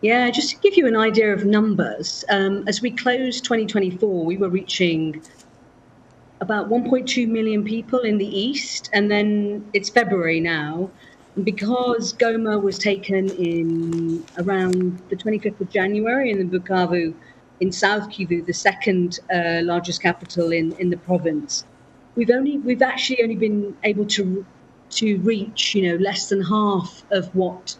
Yeah, just to give you an idea of numbers, as we closed 2024, we were reaching about 1.2 million people in the east, and then it's February now. And because Goma was taken in around the 25th of January, and then Bukavu in South Kivu, the second largest capital in the province, we've actually only been able to reach less than half of what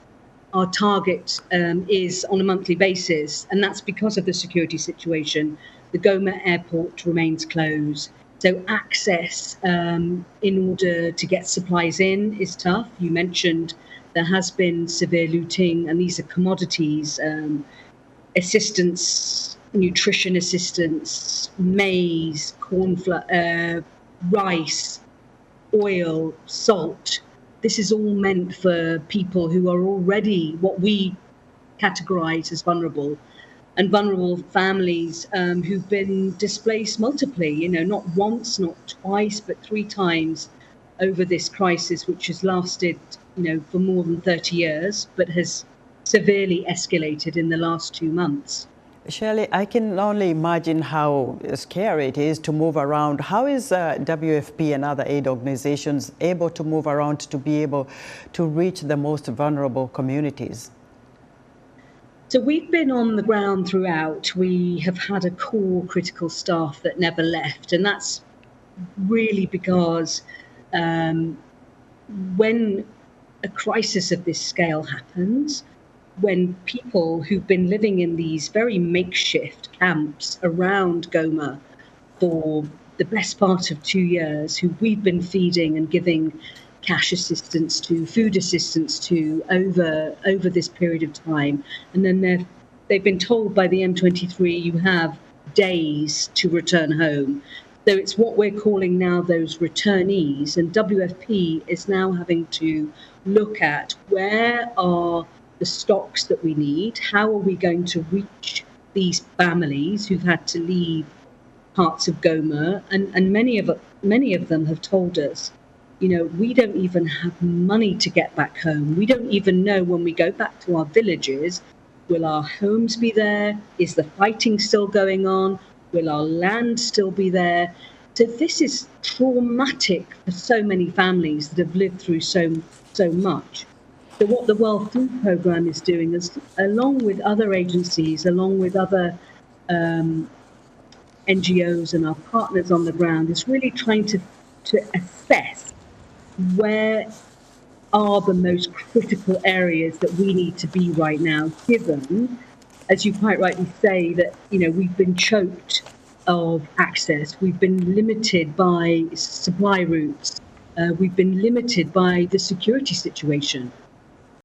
our target is on a monthly basis, and that's because of the security situation. The Goma airport remains closed. So access in order to get supplies in is tough. You mentioned there has been severe looting, and these are commodities, assistance, nutrition assistance, maize, corn flour, rice, oil, salt. This is all meant for people who are already what we categorize as vulnerable, and vulnerable families who've been displaced multiply, not once, not twice, but 3 times over this crisis, which has lasted, for more than 30 years, but has severely escalated in the last 2 months. Shelly, I can only imagine how scary it is to move around. How is WFP and other aid organizations able to move around to be able to reach the most vulnerable communities? So we've been on the ground throughout. We have had a core critical staff that never left, and that's really because when a crisis of this scale happens, when people who've been living in these very makeshift camps around Goma for the best part of 2 years, who we've been feeding and giving cash assistance to, food assistance to over this period of time, and then they've been told by the M23, you have days to return home. So it's what we're calling now those returnees, and WFP is now having to look at where are the stocks that we need, how are we going to reach these families who've had to leave parts of Goma, and many of them have told us, we don't even have money to get back home. We don't even know when we go back to our villages, will our homes be there? Is the fighting still going on? Will our land still be there? So this is traumatic for so many families that have lived through so much. So what the World Food Programme is doing is, along with other agencies, along with other NGOs and our partners on the ground, is really trying to assess where are the most critical areas that we need to be right now, given, as you quite rightly say, that we've been choked of access, we've been limited by supply routes, we've been limited by the security situation.